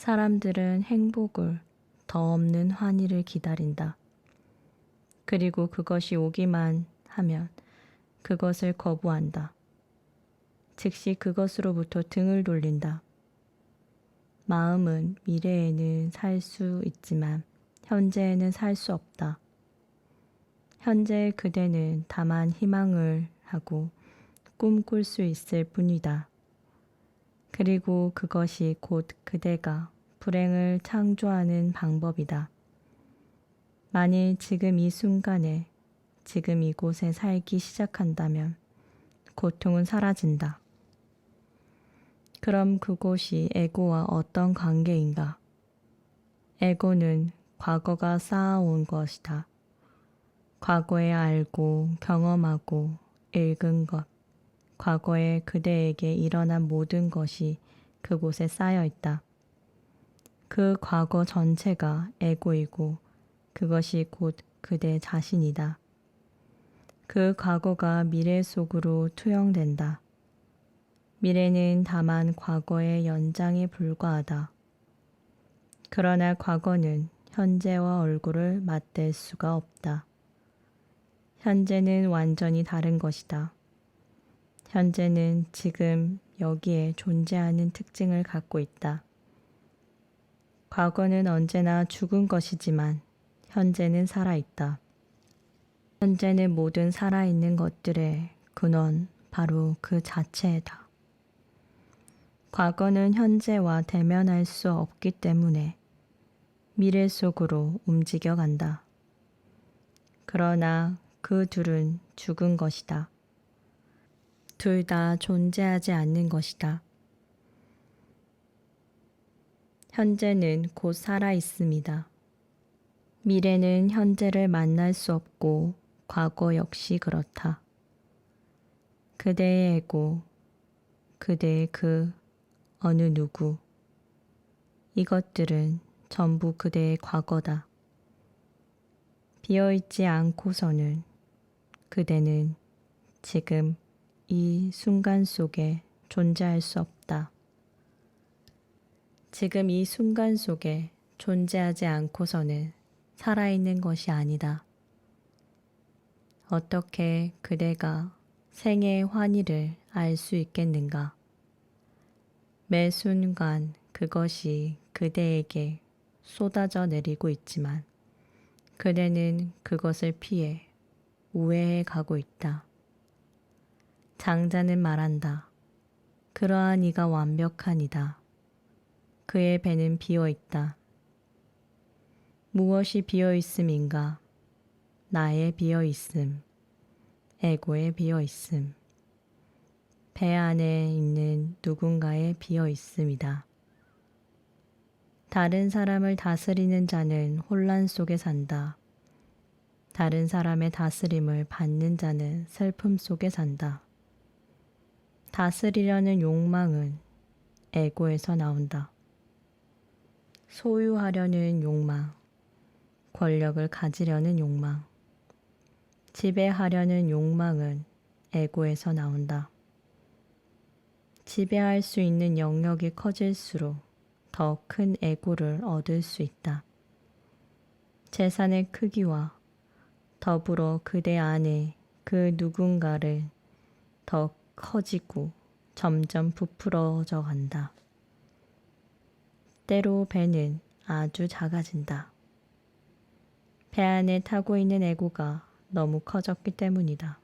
사람들은 행복을 더 없는 환희를 기다린다. 그리고 그것이 오기만 하면 그것을 거부한다. 즉시 그것으로부터 등을 돌린다. 마음은 미래에는 살 수 있지만 현재에는 살 수 없다. 현재의 그대는 다만 희망을 하고 꿈꿀 수 있을 뿐이다. 그리고 그것이 곧 그대가 불행을 창조하는 방법이다. 만일 지금 이 순간에, 지금 이곳에 살기 시작한다면 고통은 사라진다. 그럼 그곳이 에고와 어떤 관계인가? 에고는 과거가 쌓아온 것이다. 과거에 알고 경험하고 읽은 것, 과거에 그대에게 일어난 모든 것이 그곳에 쌓여 있다. 그 과거 전체가 에고이고 그것이 곧 그대 자신이다. 그 과거가 미래 속으로 투영된다. 미래는 다만 과거의 연장에 불과하다. 그러나 과거는 현재와 얼굴을 맞댈 수가 없다. 현재는 완전히 다른 것이다. 현재는 지금 여기에 존재하는 특징을 갖고 있다. 과거는 언제나 죽은 것이지만 현재는 살아있다. 현재는 모든 살아있는 것들의 근원, 바로 그 자체다. 과거는 현재와 대면할 수 없기 때문에 미래 속으로 움직여간다. 그러나 그 둘은 죽은 것이다. 둘 다 존재하지 않는 것이다. 현재는 곧 살아 있습니다. 미래는 현재를 만날 수 없고 과거 역시 그렇다. 그대의 에고, 그대의 그 어느 누구, 이것들은 전부 그대의 과거다. 비어있지 않고서는 그대는 지금 이 순간 속에 존재할 수 없다. 지금 이 순간 속에 존재하지 않고서는 살아있는 것이 아니다. 어떻게 그대가 생애의 환희를 알 수 있겠는가? 매 순간 그것이 그대에게 쏟아져 내리고 있지만 그대는 그것을 피해 우회해 가고 있다. 장자는 말한다. 그러한 이가 완벽한 이다. 그의 배는 비어 있다. 무엇이 비어 있음인가? 나의 비어 있음, 에고의 비어 있음, 배 안에 있는 누군가의 비어 있음이다. 다른 사람을 다스리는 자는 혼란 속에 산다. 다른 사람의 다스림을 받는 자는 슬픔 속에 산다. 다스리려는 욕망은 에고에서 나온다. 소유하려는 욕망, 권력을 가지려는 욕망, 지배하려는 욕망은 에고에서 나온다. 지배할 수 있는 영역이 커질수록 더 큰 에고를 얻을 수 있다. 재산의 크기와 더불어 그대 안에 그 누군가를 더 커지고 점점 부풀어져 간다. 때로 배는 아주 작아진다. 배 안에 타고 있는 에고가 너무 커졌기 때문이다.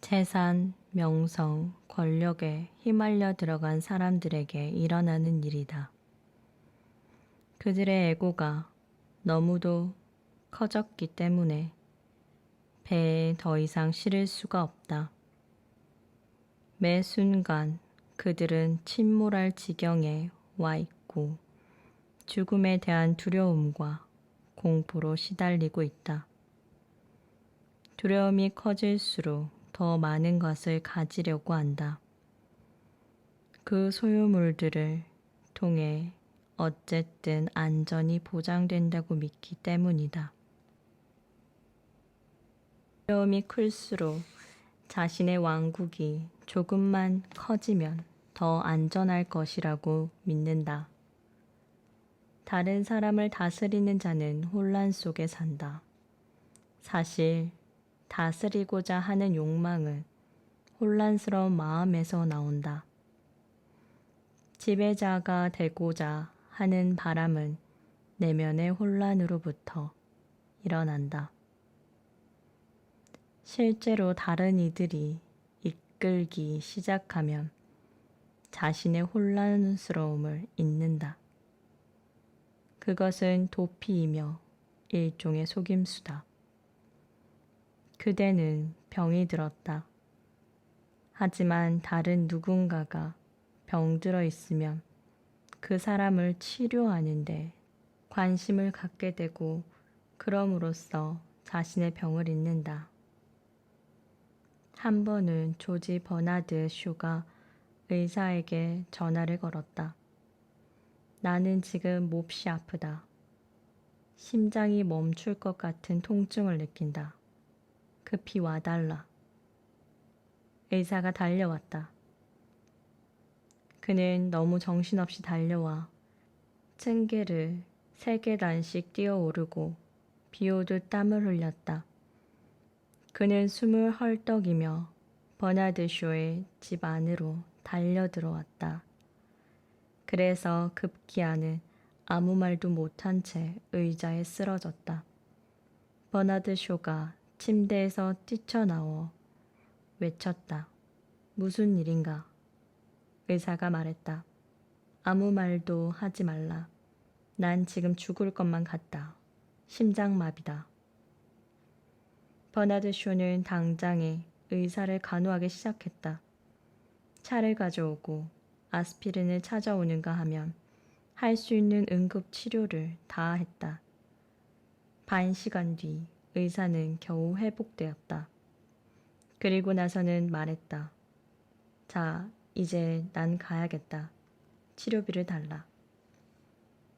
재산, 명성, 권력에 휘말려 들어간 사람들에게 일어나는 일이다. 그들의 에고가 너무도 커졌기 때문에 배에 더 이상 실을 수가 없다. 매 순간 그들은 침몰할 지경에 와 있고 죽음에 대한 두려움과 공포로 시달리고 있다. 두려움이 커질수록 더 많은 것을 가지려고 한다. 그 소유물들을 통해 어쨌든 안전이 보장된다고 믿기 때문이다. 두려움이 클수록 자신의 왕국이 조금만 커지면 더 안전할 것이라고 믿는다. 다른 사람을 다스리는 자는 혼란 속에 산다. 사실 다스리고자 하는 욕망은 혼란스러운 마음에서 나온다. 지배자가 되고자 하는 바람은 내면의 혼란으로부터 일어난다. 실제로 다른 이들이 이끌기 시작하면 자신의 혼란스러움을 잊는다. 그것은 도피이며 일종의 속임수다. 그대는 병이 들었다. 하지만 다른 누군가가 병들어 있으면 그 사람을 치료하는데 관심을 갖게 되고 그럼으로써 자신의 병을 잊는다. 한 번은 조지 버나드 쇼가 의사에게 전화를 걸었다. 나는 지금 몹시 아프다. 심장이 멈출 것 같은 통증을 느낀다. 급히 와달라. 의사가 달려왔다. 그는 너무 정신없이 달려와 층계를 3계단씩 뛰어오르고 비오듯 땀을 흘렸다. 그는 숨을 헐떡이며 버나드 쇼의 집 안으로 달려들어왔다. 그래서 급기야는 아무 말도 못한 채 의자에 쓰러졌다. 버나드 쇼가 침대에서 뛰쳐나와 외쳤다. 무슨 일인가? 의사가 말했다. 아무 말도 하지 말라. 난 지금 죽을 것만 같다. 심장마비다. 버나드 쇼는 당장에 의사를 간호하기 시작했다. 차를 가져오고 아스피린을 찾아오는가 하면 할 수 있는 응급 치료를 다 했다. 반 시간 뒤 의사는 겨우 회복되었다. 그리고 나서는 말했다. 자, 이제 난 가야겠다. 치료비를 달라.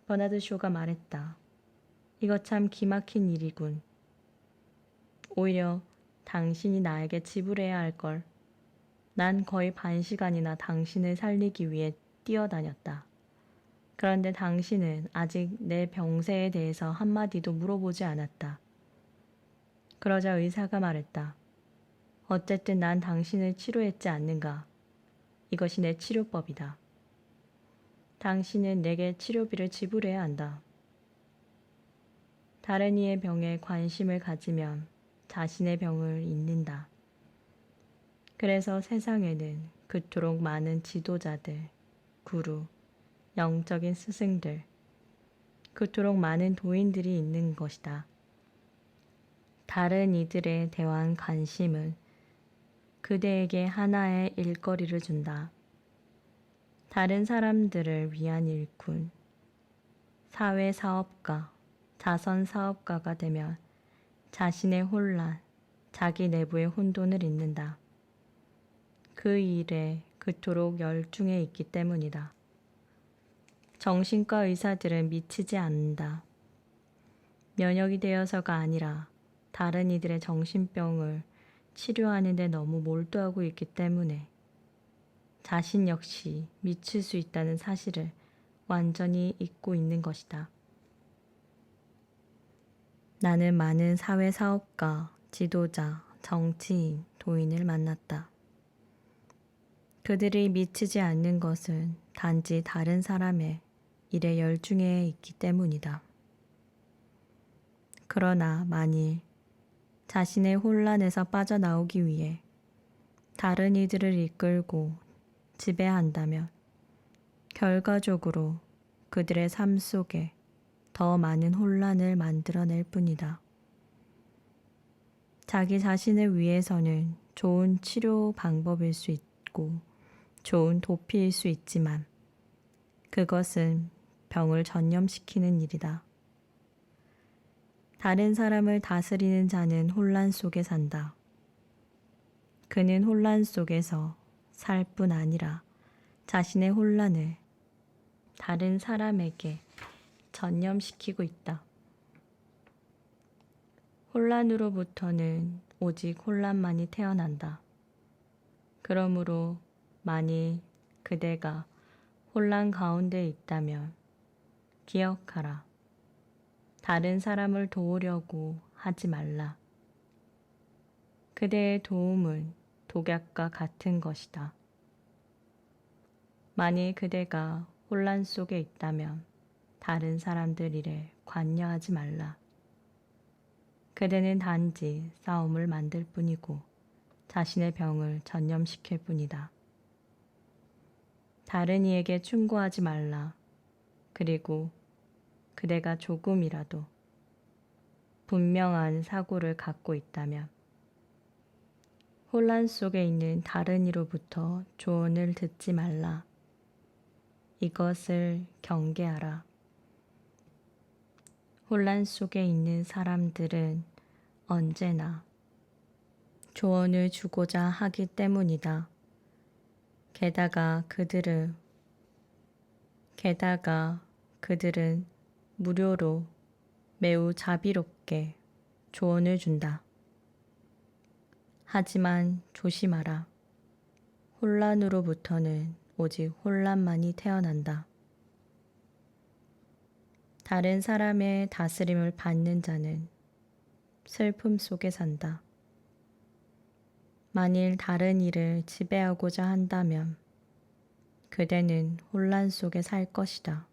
버나드 쇼가 말했다. 이거 참 기막힌 일이군. 오히려 당신이 나에게 지불해야 할 걸. 난 거의 반 시간이나 당신을 살리기 위해 뛰어다녔다. 그런데 당신은 아직 내 병세에 대해서 한마디도 물어보지 않았다. 그러자 의사가 말했다. 어쨌든 난 당신을 치료했지 않는가. 이것이 내 치료법이다. 당신은 내게 치료비를 지불해야 한다. 다른 이의 병에 관심을 가지면 자신의 병을 잊는다. 그래서 세상에는 그토록 많은 지도자들, 구루, 영적인 스승들, 그토록 많은 도인들이 있는 것이다. 다른 이들에 대한 관심은 그대에게 하나의 일거리를 준다. 다른 사람들을 위한 일꾼, 사회사업가, 자선사업가가 되면 자신의 혼란, 자기 내부의 혼돈을 잊는다. 그 일에 그토록 열중해 있기 때문이다. 정신과 의사들은 미치지 않는다. 면역이 되어서가 아니라 다른 이들의 정신병을 치료하는 데 너무 몰두하고 있기 때문에 자신 역시 미칠 수 있다는 사실을 완전히 잊고 있는 것이다. 나는 많은 사회사업가, 지도자, 정치인, 도인을 만났다. 그들이 미치지 않는 것은 단지 다른 사람의 일에 열중해 있기 때문이다. 그러나 만일 자신의 혼란에서 빠져나오기 위해 다른 이들을 이끌고 지배한다면 결과적으로 그들의 삶 속에 더 많은 혼란을 만들어낼 뿐이다. 자기 자신을 위해서는 좋은 치료 방법일 수 있고 좋은 도피일 수 있지만 그것은 병을 전염시키는 일이다. 다른 사람을 다스리는 자는 혼란 속에 산다. 그는 혼란 속에서 살 뿐 아니라 자신의 혼란을 다른 사람에게 전염시키고 있다. 혼란으로부터는 오직 혼란만이 태어난다. 그러므로 만일 그대가 혼란 가운데 있다면 기억하라. 다른 사람을 도우려고 하지 말라. 그대의 도움은 독약과 같은 것이다. 만일 그대가 혼란 속에 있다면 다른 사람들 일에 관여하지 말라. 그대는 단지 싸움을 만들 뿐이고 자신의 병을 전염시킬 뿐이다. 다른 이에게 충고하지 말라. 그리고 그대가 조금이라도 분명한 사고를 갖고 있다면 혼란 속에 있는 다른 이로부터 조언을 듣지 말라. 이것을 경계하라. 혼란 속에 있는 사람들은 언제나 조언을 주고자 하기 때문이다. 게다가 그들은 무료로 매우 자비롭게 조언을 준다. 하지만 조심하라. 혼란으로부터는 오직 혼란만이 태어난다. 다른 사람의 다스림을 받는 자는 슬픔 속에 산다. 만일 다른 일을 지배하고자 한다면 그대는 혼란 속에 살 것이다.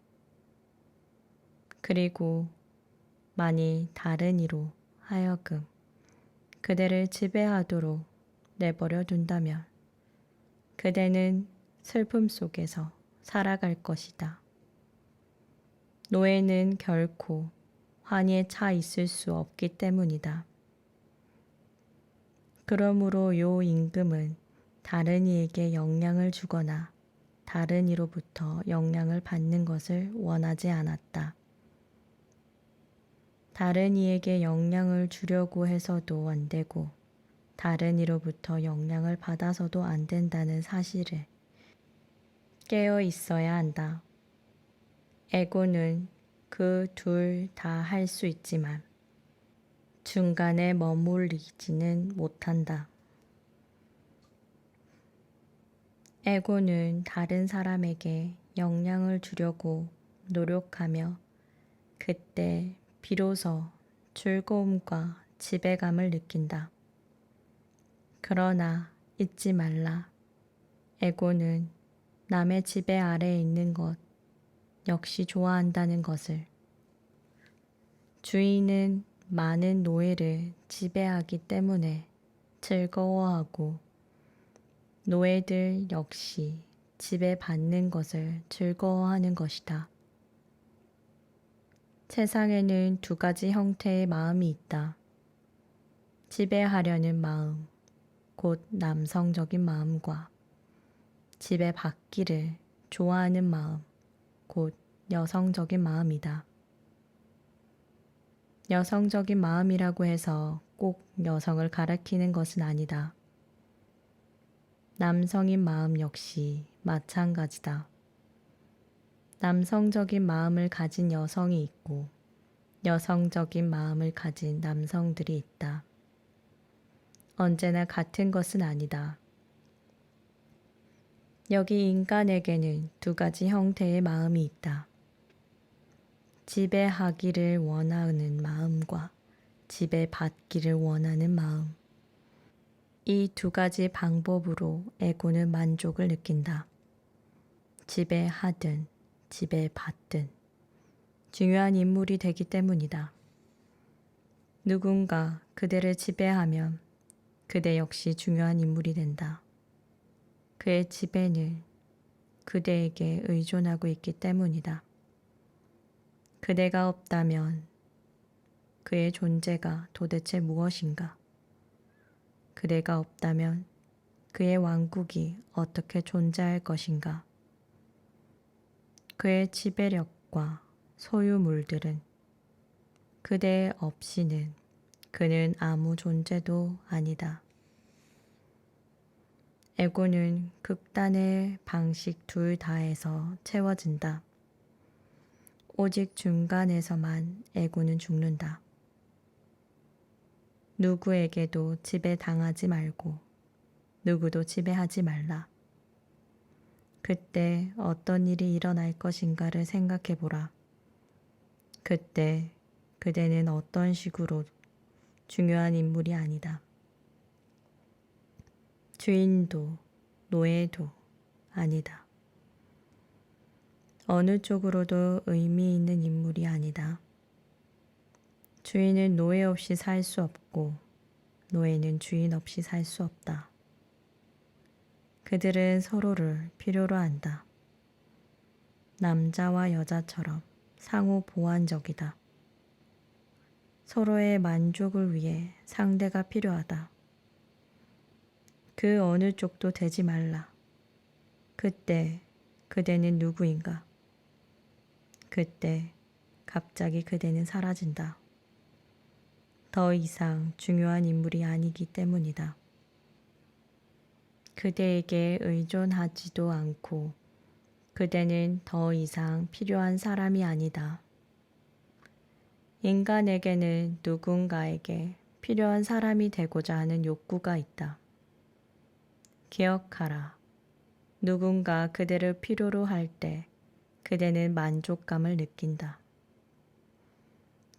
그리고 만일 다른 이로 하여금 그대를 지배하도록 내버려 둔다면 그대는 슬픔 속에서 살아갈 것이다. 노예는 결코 환희에 차 있을 수 없기 때문이다. 그러므로 요 임금은 다른 이에게 영향을 주거나 다른 이로부터 영향을 받는 것을 원하지 않았다. 다른 이에게 영향을 주려고 해서도 안 되고 다른 이로부터 영향을 받아서도 안 된다는 사실을 깨어 있어야 한다. 에고는 그 둘 다 할 수 있지만 중간에 머물리지는 못한다. 에고는 다른 사람에게 영향을 주려고 노력하며 그때 비로소 즐거움과 지배감을 느낀다. 그러나 잊지 말라. 에고는 남의 지배 아래에 있는 것 역시 좋아한다는 것을. 주인은 많은 노예를 지배하기 때문에 즐거워하고 노예들 역시 지배받는 것을 즐거워하는 것이다. 세상에는 두 가지 형태의 마음이 있다. 지배하려는 마음, 곧 남성적인 마음과 지배받기를 좋아하는 마음, 곧 여성적인 마음이다. 여성적인 마음이라고 해서 꼭 여성을 가리키는 것은 아니다. 남성인 마음 역시 마찬가지다. 남성적인 마음을 가진 여성이 있고 여성적인 마음을 가진 남성들이 있다. 언제나 같은 것은 아니다. 여기 인간에게는 두 가지 형태의 마음이 있다. 지배하기를 원하는 마음과 지배받기를 원하는 마음. 이 두 가지 방법으로 에고는 만족을 느낀다. 지배하든 지배받든 중요한 인물이 되기 때문이다. 누군가 그대를 지배하면 그대 역시 중요한 인물이 된다. 그의 지배는 그대에게 의존하고 있기 때문이다. 그대가 없다면 그의 존재가 도대체 무엇인가? 그대가 없다면 그의 왕국이 어떻게 존재할 것인가? 그의 지배력과 소유물들은 그대 없이는 그는 아무 존재도 아니다. 에고는 극단의 방식 둘 다에서 채워진다. 오직 중간에서만 에고는 죽는다. 누구에게도 지배당하지 말고 누구도 지배하지 말라. 그때 어떤 일이 일어날 것인가를 생각해 보라. 그때 그대는 어떤 식으로 중요한 인물이 아니다. 주인도 노예도 아니다. 어느 쪽으로도 의미 있는 인물이 아니다. 주인은 노예 없이 살 수 없고 노예는 주인 없이 살 수 없다. 그들은 서로를 필요로 한다. 남자와 여자처럼 상호 보완적이다. 서로의 만족을 위해 상대가 필요하다. 그 어느 쪽도 되지 말라. 그때 그대는 누구인가? 그때 갑자기 그대는 사라진다. 더 이상 중요한 인물이 아니기 때문이다. 그대에게 의존하지도 않고 그대는 더 이상 필요한 사람이 아니다. 인간에게는 누군가에게 필요한 사람이 되고자 하는 욕구가 있다. 기억하라. 누군가 그대를 필요로 할 때 그대는 만족감을 느낀다.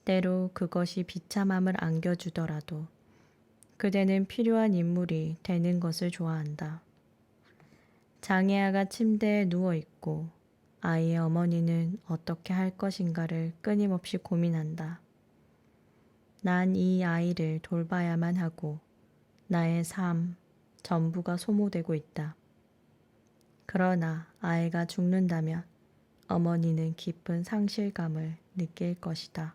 때로 그것이 비참함을 안겨주더라도 그대는 필요한 인물이 되는 것을 좋아한다. 장애아가 침대에 누워있고 아이의 어머니는 어떻게 할 것인가를 끊임없이 고민한다. 난 이 아이를 돌봐야만 하고 나의 삶 전부가 소모되고 있다. 그러나 아이가 죽는다면 어머니는 깊은 상실감을 느낄 것이다.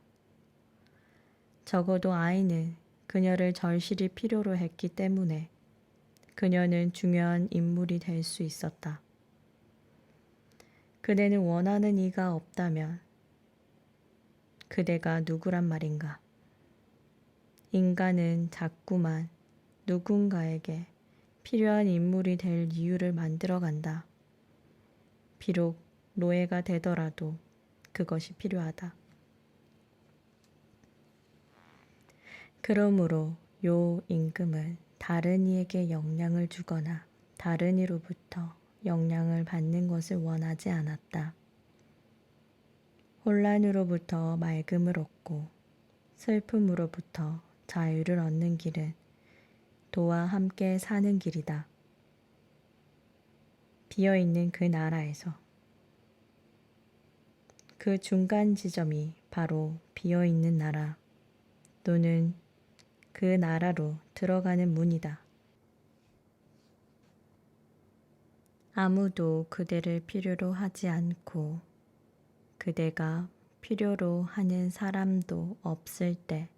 적어도 아이는 그녀를 절실히 필요로 했기 때문에 그녀는 중요한 인물이 될 수 있었다. 그대는 원하는 이가 없다면 그대가 누구란 말인가? 인간은 자꾸만 누군가에게 필요한 인물이 될 이유를 만들어 간다. 비록 노예가 되더라도 그것이 필요하다. 그러므로 요 임금은 다른 이에게 영향을 주거나 다른 이로부터 영향을 받는 것을 원하지 않았다. 혼란으로부터 맑음을 얻고 슬픔으로부터 자유를 얻는 길은 도와 함께 사는 길이다. 비어있는 그 나라에서 그 중간 지점이 바로 비어있는 나라 또는 그 나라로 들어가는 문이다. 아무도 그대를 필요로 하지 않고 그대가 필요로 하는 사람도 없을 때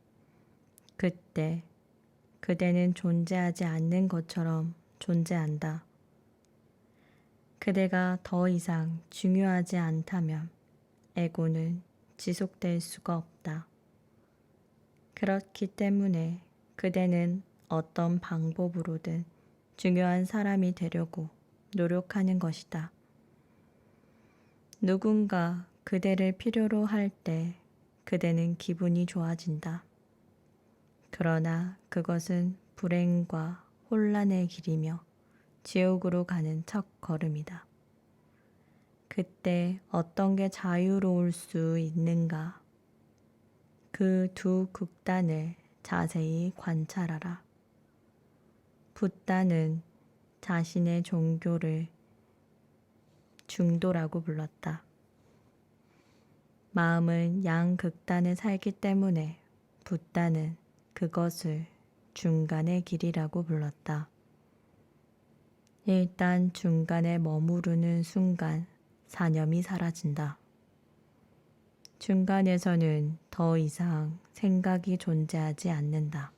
그때 그대는 존재하지 않는 것처럼 존재한다. 그대가 더 이상 중요하지 않다면 에고는 지속될 수가 없다. 그렇기 때문에 그대는 어떤 방법으로든 중요한 사람이 되려고 노력하는 것이다. 누군가 그대를 필요로 할 때 그대는 기분이 좋아진다. 그러나 그것은 불행과 혼란의 길이며 지옥으로 가는 첫 걸음이다. 그때 어떤 게 자유로울 수 있는가? 그 두 극단을 자세히 관찰하라. 붓다는 자신의 종교를 중도라고 불렀다. 마음은 양극단에 살기 때문에 붓다는 그것을 중간의 길이라고 불렀다. 일단 중간에 머무르는 순간 사념이 사라진다. 중간에서는 더 이상 생각이 존재하지 않는다.